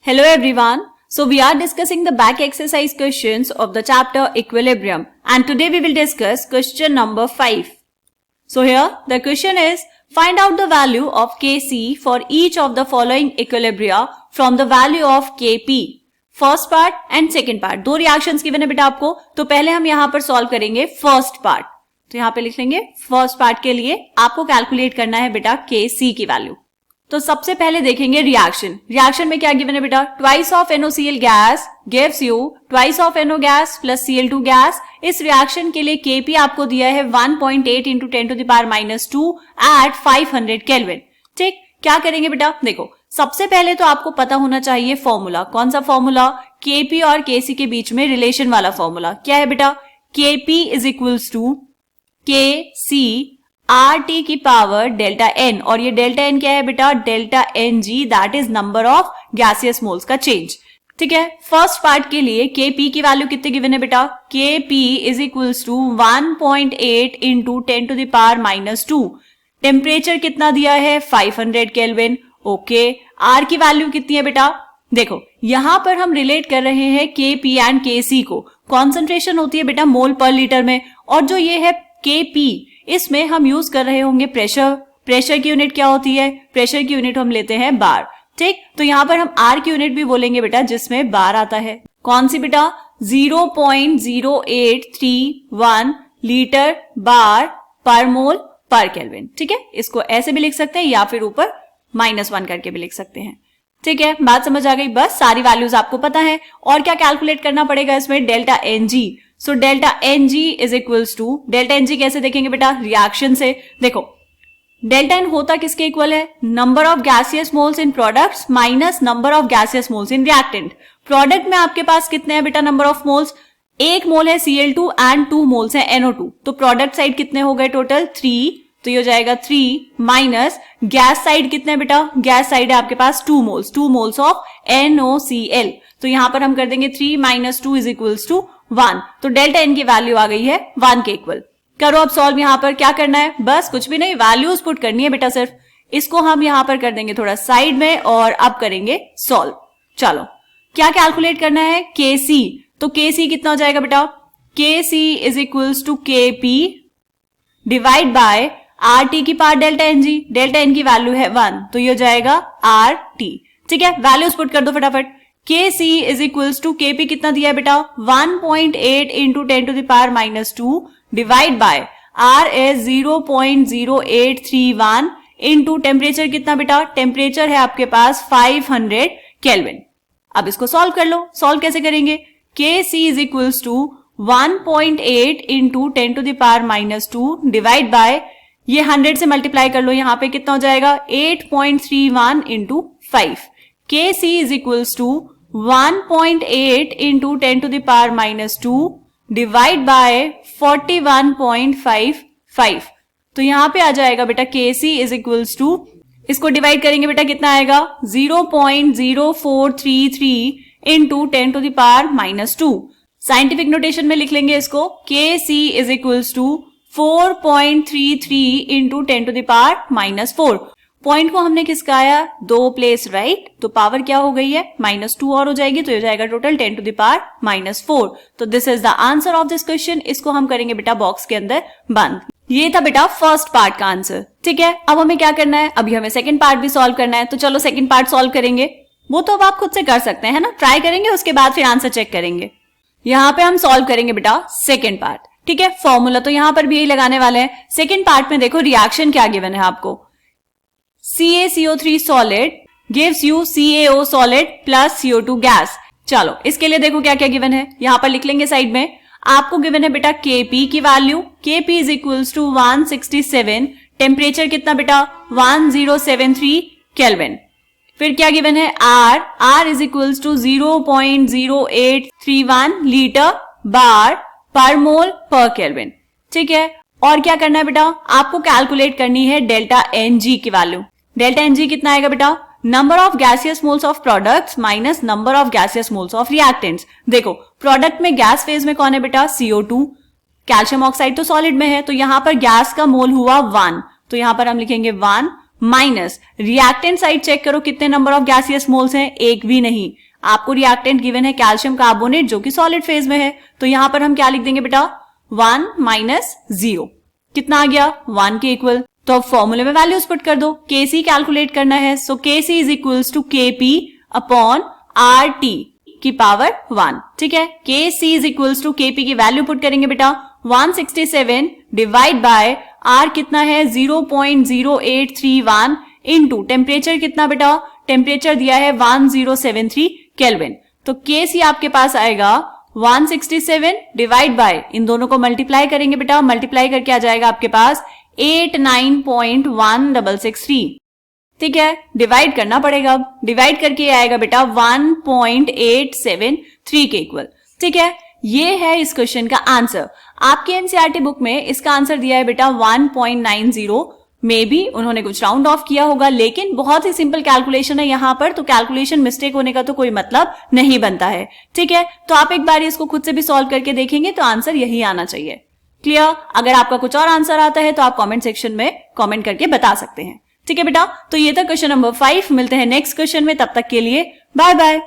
Hello everyone. So we are discussing the back exercise questions of the chapter Equilibrium, and today we will discuss question number 5. So here the question is, find out the value of Kc for each of the following equilibria from the value of Kp. First part and second part, दो reactions given है बेटा आपको. तो पहले हम यहाँ पर solve करेंगे फर्स्ट पार्ट. तो यहाँ पे लिख लेंगे फर्स्ट पार्ट के लिए आपको कैलकुलेट करना है बेटा Kc की वैल्यू. तो सबसे पहले देखेंगे रिएक्शन में क्या गिवन है बेटा, twice of NaCl gas gives you twice of NO gas plus Cl2 gas. इस रिएक्शन के लिए Kp आपको दिया है 1.8 इंटू 10⁻², एट 500 केल्विन. ठीक, क्या करेंगे बेटा, देखो सबसे पहले तो आपको पता होना चाहिए फॉर्मूला. कौन सा फॉर्मूला, Kp और Kc के बीच में रिलेशन वाला फॉर्मूला. क्या है बेटा, Kp is equals to Kc RT की पावर डेल्टा N, और ये डेल्टा N क्या है बेटा, delta Ng, that is number of gaseous moles का चेंज. ठीक है, फर्स्ट पार्ट के लिए Kp की वैल्यू कितने गिवन है बेटा, Kp is equals to 1.8 into 10⁻². Temperature कितना दिया है 500 केल्विन. ओके, R की वैल्यू कितनी है बेटा, देखो यहां पर हम रिलेट कर रहे हैं Kp एंड Kc को. कॉन्सेंट्रेशन होती है बेटा मोल पर लीटर में, और जो ये है Kp, इसमें हम यूज कर रहे होंगे प्रेशर की यूनिट क्या होती है, प्रेशर की यूनिट हम लेते हैं बार. ठीक, तो यहां पर हम R की यूनिट भी बोलेंगे बेटा जिसमें बार आता है. कौन सी बेटा, 0.0831 लीटर बार पर मोल पर केल्विन. ठीक है, इसको ऐसे भी लिख सकते हैं या फिर ऊपर -1 करके भी लिख सकते हैं. ठीक है, बात समझ आ गई, बस सारी वैल्यूज आपको पता है. और क्या कैलकुलेट करना पड़ेगा इसमें, delta Ng. So delta Ng is equals to, delta Ng कैसे देखेंगे बेटा, रिएक्शन से. देखो डेल्टा N होता किसके इक्वल है, number of gaseous moles in products minus number of gaseous moles in reactant. Product में आपके पास कितने हैं बेटा नंबर ऑफ मोल्स, 1 मोल है Cl2 एंड 2 मोल्स है NO2. तो प्रोडक्ट साइड कितने हो गए टोटल 3, तो ये हो जाएगा 3 माइनस गैस साइड कितने बेटा, गैस साइड है आपके पास 2 मोल्स ऑफ NOCl. तो यहां पर हम कर देंगे 3 माइनस 2 इज इक्वल्स टू 1. तो डेल्टा N की वैल्यू आ गई है 1 के इक्वल. करो अब सॉल्व. यहां पर क्या करना है, बस कुछ भी नहीं, वैल्यूज पुट करनी है बेटा सिर्फ. इसको हम यहां पर कर देंगे थोड़ा साइड में और अब करेंगे सॉल्व. चलो क्या कैलकुलेट करना है, Kc. तो Kc कितना हो जाएगा बेटा, Kc is equals to Kp divide by RT की power delta Ng. Delta N की वैल्यू है 1, तो ये हो जाएगा RT. ठीक है, वैल्यूज पुट कर दो फटाफट. Kc is equals to Kp कितना दिया है बेटा, 1.8 into 10⁻² divide by R is 0.0831 into temperature कितना बेटा, टेम्परेचर है आपके पास 500 केल्विन. अब इसको सॉल्व कर लो. सॉल्व कैसे करेंगे, Kc is equals to 1.8 into 10⁻² divide by, ये 100 से मल्टीप्लाई कर लो, यहां पे कितना हो जाएगा 8.31 into 5. Kc is equals to 1.8 into 10⁻² divide by 41.55. तो यहां पे आ जाएगा बेटा Kc इज इक्वल्स टू, इसको डिवाइड करेंगे बेटा कितना आएगा 0.0433 इंटू 10⁻². साइंटिफिक नोटेशन में लिख लेंगे इसको, Kc is equals to 4.33 into 10⁻⁻4. Point को हमने किसका आया, 2 प्लेस राइट, तो पावर क्या हो गई है -2 और हो जाएगी, तो ये जाएगा टोटल 10⁻⁻4. तो this is the answer of this question. इसको हम करेंगे बेटा बॉक्स के अंदर बंद. ये था बेटा फर्स्ट पार्ट का आंसर. ठीक है, अब हमें क्या करना है, अभी हमें सेकंड पार्ट भी सॉल्व करना है. तो चलो सेकंड पार्ट सॉल्व करेंगे. वो तो अब आप खुद से कर सकते हैं ना, ट्राई करेंगे, उसके बाद फिर आंसर चेक करेंगे. यहां पे हम सॉल्व करेंगे बेटा सेकंड पार्ट. ठीक है, फॉर्मूला तो यहां पर भी यही लगाने वाले हैं. सेकंड पार्ट में देखो रिएक्शन क्या गिवन है आपको, CaCO3 solid gives you CaO solid plus CO2 gas. चलो इसके लिए देखो क्या क्या गिवन है, यहां पर लिख लेंगे साइड में. आपको गिवन है बेटा Kp की value, Kp is equals to 167. Temperature कितना बेटा 1073 केल्विन. फिर क्या गिवन है R is equals to 0.0831 litre bar per mole पर केल्विन. ठीक है, और क्या करना है बेटा, आपको कैलकुलेट करनी है डेल्टा Ng की वैल्यू. डेल्टा Ng कितना आएगा बेटा, number of gaseous moles of products minus number of gaseous moles of reactants. देखो प्रोडक्ट में गैस फेज में कौन है बेटा, CO2. कैल्शियम ऑक्साइड तो सॉलिड में है, तो यहां पर गैस का मोल हुआ 1, तो यहां पर हम लिखेंगे 1 माइनस रिएक्टेंट साइड चेक करो कितने नंबर ऑफ गैसियस मोल्स हैं, एक भी नहीं। आपको रिएक्टेंट गिवन है कैल्शियम कार्बोनेट जो कि सॉलिड फेज में है, तो यहां पर हम क्या लिख देंगे बेटा 1 माइनस 0, कितना आ गया 1 के इक्वल। तो अब फॉर्मूले में वैल्यूज पुट कर दो, Kc कैलकुलेट करना है, so Kc is equals to Kp upon RT की पावर 1, ठीक है। Kc is equals to Kp की वैल्यू पुट करेंगे बेटा 167 डिवाइड बाय R कितना है 0.0831 इनटू टेम्परेचर कितना बेटा, टेम्परेचर दिया है 1073 केल्विन। तो Kc आपके पास आएगा 167 डिवाइड बाय, इन दोनों को मल्टीप्लाई करेंगे बेटा, मल्टीप्लाई करके आ जाएगा आपके पास 89.1663, ठीक है। डिवाइड करना पड़ेगा, अब डिवाइड करके आएगा बेटा 1.873 के इक्वल, ठीक है। ये है इस क्वेश्चन का आंसर। आपके एनसीईआरटी बुक में इसका आंसर दिया है बेटा 1.90, मे बी उन्होंने कुछ राउंड ऑफ किया होगा, लेकिन बहुत ही सिंपल कैलकुलेशन है यहाँ पर, तो कैलकुलेशन मिस्टेक होने का तो कोई मतलब नहीं बनता है, ठीक है। तो आप एक बार इसको खुद से भी सॉल्व करके देखेंगे तो आंसर यही आना चाहिए। क्लियर? अगर आपका कुछ और आंसर आता है तो आप कमेंट सेक्शन में कमेंट करके बता सकते हैं, ठीक है बेटा। तो ये था क्वेश्चन नंबर 5। मिलते हैं नेक्स्ट क्वेश्चन में, तब तक के लिए बाय बाय।